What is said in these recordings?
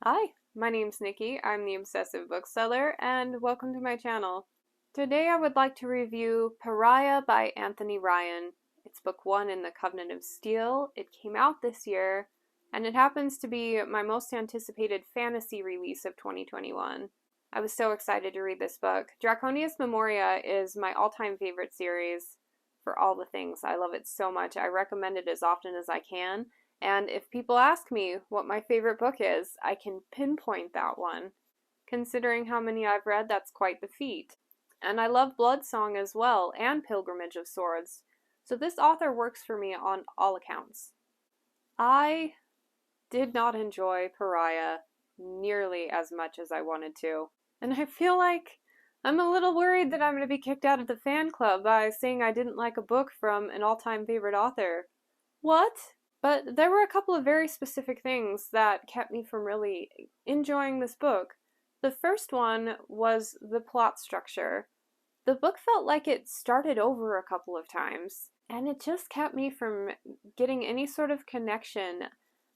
Hi, my name's Niki. I'm the Obsessive Bookseller, and welcome to my channel. Today I would like to review Pariah by Anthony Ryan. It's book one in the Covenant of Steel. It came out this year, and it happens to be my most anticipated fantasy release of 2021. I was so excited to read this book. Draconia's Memoria is my all-time favorite series for all the things. I love it so much. I recommend it as often as I can. And if people ask me what my favorite book is, I can pinpoint that one. Considering how many I've read, that's quite the feat. And I love Bloodsong as well, and Pilgrimage of Swords. So this author works for me on all accounts. I did not enjoy Pariah nearly as much as I wanted to. And I feel like I'm a little worried that I'm going to be kicked out of the fan club by saying I didn't like a book from an all-time favorite author. What? But there were a couple of very specific things that kept me from really enjoying this book. The first one was the plot structure. The book felt like it started over a couple of times, and it just kept me from getting any sort of connection.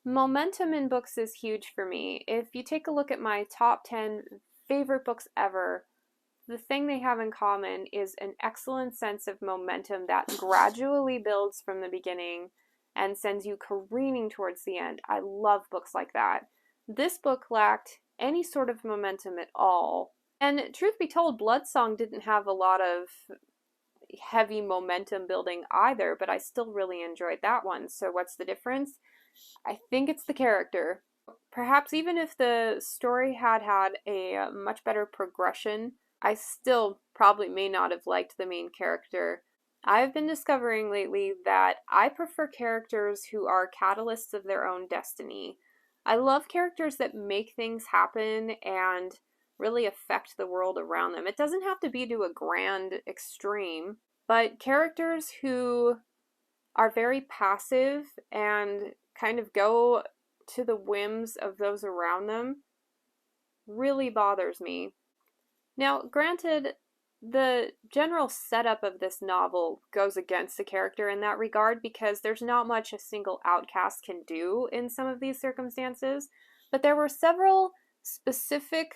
Momentum in books is huge for me. If you take a look at my top 10 favorite books ever, the thing they have in common is an excellent sense of momentum that gradually builds from the beginning and sends you careening towards the end. I love books like that. This book lacked any sort of momentum at all. And truth be told, Bloodsong didn't have a lot of heavy momentum building either, but I still really enjoyed that one. So what's the difference? I think it's the character. Perhaps even if the story had a much better progression, I still probably may not have liked the main character. I've been discovering lately that I prefer characters who are catalysts of their own destiny. I love characters that make things happen and really affect the world around them. It doesn't have to be to a grand extreme, but characters who are very passive and kind of go to the whims of those around them really bothers me. Now, granted, the general setup of this novel goes against the character in that regard because there's not much a single outcast can do in some of these circumstances, but there were several specific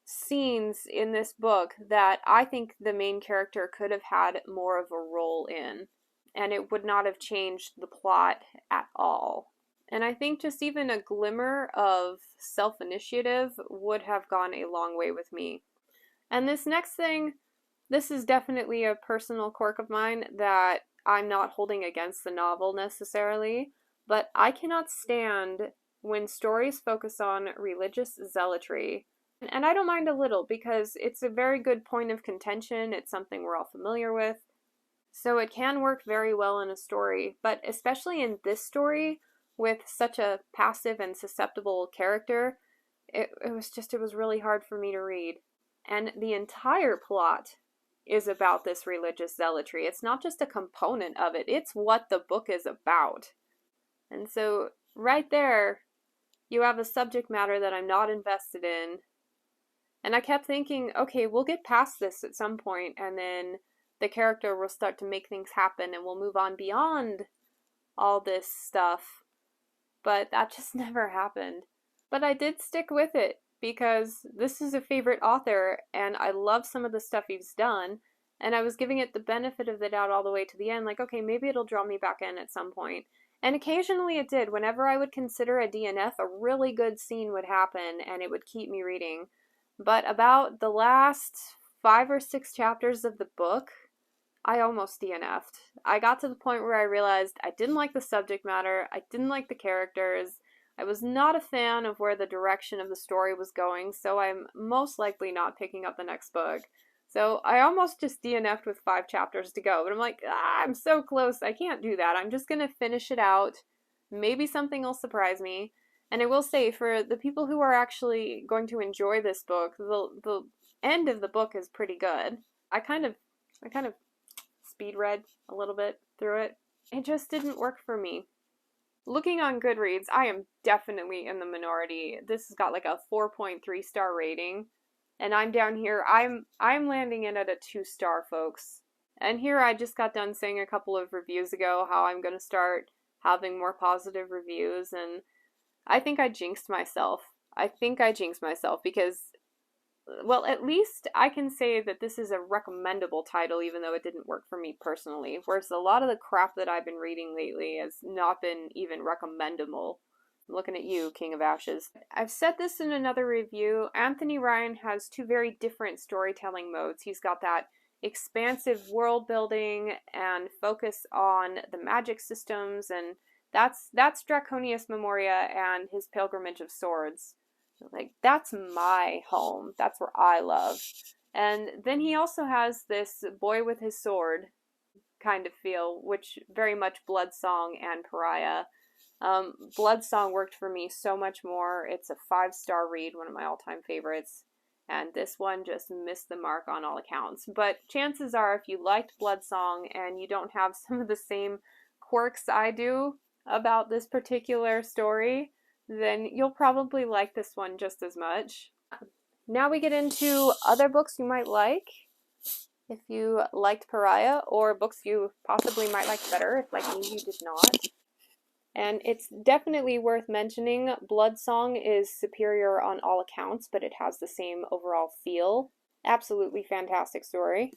scenes in this book that I think the main character could have had more of a role in, and it would not have changed the plot at all. And I think just even a glimmer of self-initiative would have gone a long way with me. And this next thing, this is definitely a personal quirk of mine that I'm not holding against the novel necessarily, but I cannot stand when stories focus on religious zealotry. And I don't mind a little because it's a very good point of contention. It's something we're all familiar with. So it can work very well in a story, but especially in this story with such a passive and susceptible character, it was really hard for me to read. And the entire plot is about this religious zealotry. It's not just a component of it, it's what the book is about. And so, right there, you have a subject matter that I'm not invested in. And I kept thinking, okay, we'll get past this at some point, and then the character will start to make things happen, and we'll move on beyond all this stuff. But that just never happened. But I did stick with it because this is a favorite author and I love some of the stuff he's done, and I was giving it the benefit of the doubt all the way to the end, like, okay, maybe it'll draw me back in at some point. And occasionally it did. Whenever I would consider a DNF, a really good scene would happen and it would keep me reading. But about the last 5 or 6 chapters of the book, I almost DNF'd. I got to the point where I realized I didn't like the subject matter, I didn't like the characters, I was not a fan of where the direction of the story was going, so I'm most likely not picking up the next book. So I almost just DNF'd with 5 chapters to go, but I'm like, I'm so close, I can't do that. I'm just gonna finish it out. Maybe something will surprise me. And I will say, for the people who are actually going to enjoy this book, the end of the book is pretty good. I kind of speed read a little bit through it. It just didn't work for me. Looking on Goodreads, I am definitely in the minority. This has got like a 4.3 star rating, and I'm down here. I'm landing in at a 2-star, folks. And here I just got done saying a couple of reviews ago how I'm going to start having more positive reviews, and I think I jinxed myself. I think I jinxed myself because, well, at least I can say that this is a recommendable title, even though it didn't work for me personally. Whereas a lot of the crap that I've been reading lately has not been even recommendable. I'm looking at you, King of Ashes. I've said this in another review. Anthony Ryan has two very different storytelling modes. He's got that expansive world building and focus on the magic systems, and that's Draconius Memoria and his Pilgrimage of Swords. Like, that's my home. That's where I love. And then he also has this boy with his sword kind of feel, which very much Bloodsong and Pariah. Bloodsong worked for me so much more. It's a 5-star read, one of my all-time favorites. And this one just missed the mark on all accounts. But chances are, if you liked Bloodsong and you don't have some of the same quirks I do about this particular story, then you'll probably like this one just as much. Now we get into other books you might like. If you liked Pariah, or books you possibly might like better, if like me you did not. And it's definitely worth mentioning, Bloodsong is superior on all accounts, but it has the same overall feel. Absolutely fantastic story.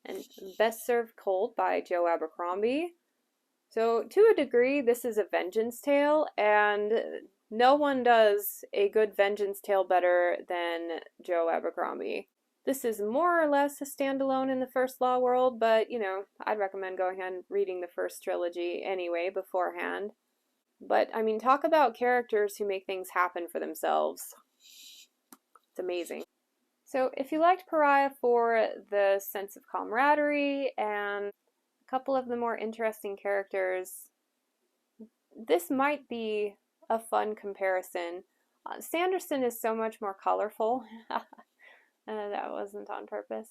And Best Served Cold by Joe Abercrombie. So, to a degree, this is a vengeance tale, and no one does a good vengeance tale better than Joe Abercrombie. This is more or less a standalone in the First Law world, but, you know, I'd recommend going ahead and reading the first trilogy anyway beforehand. But, I mean, talk about characters who make things happen for themselves. It's amazing. So, if you liked Pariah for the sense of camaraderie and a couple of the more interesting characters, this might be a fun comparison. Sanderson is so much more colorful. That wasn't on purpose.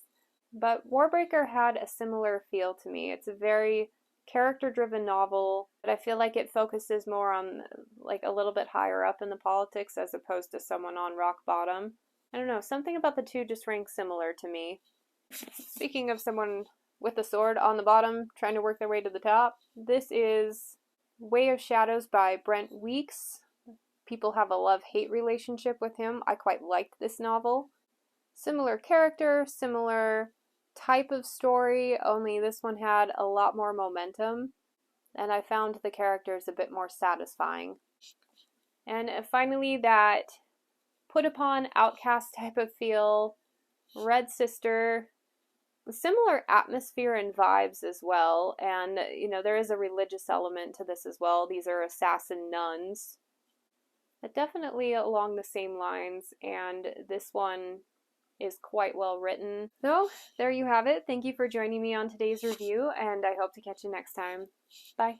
But Warbreaker had a similar feel to me. It's a very character-driven novel, but I feel like it focuses more on like a little bit higher up in the politics as opposed to someone on rock bottom. I don't know, something about the two just rang similar to me. Speaking of someone with a sword on the bottom trying to work their way to the top, this is Way of Shadows by Brent Weeks. People have a love-hate relationship with him. I quite liked this novel. Similar character, similar type of story, only this one had a lot more momentum, and I found the characters a bit more satisfying. And finally, that put upon outcast type of feel, Red Sister, similar atmosphere and vibes as well, and you know, there is a religious element to this as well. These are assassin nuns, but definitely along the same lines, and this one is quite well written. So, there you have it. Thank you for joining me on today's review, and I hope to catch you next time. Bye.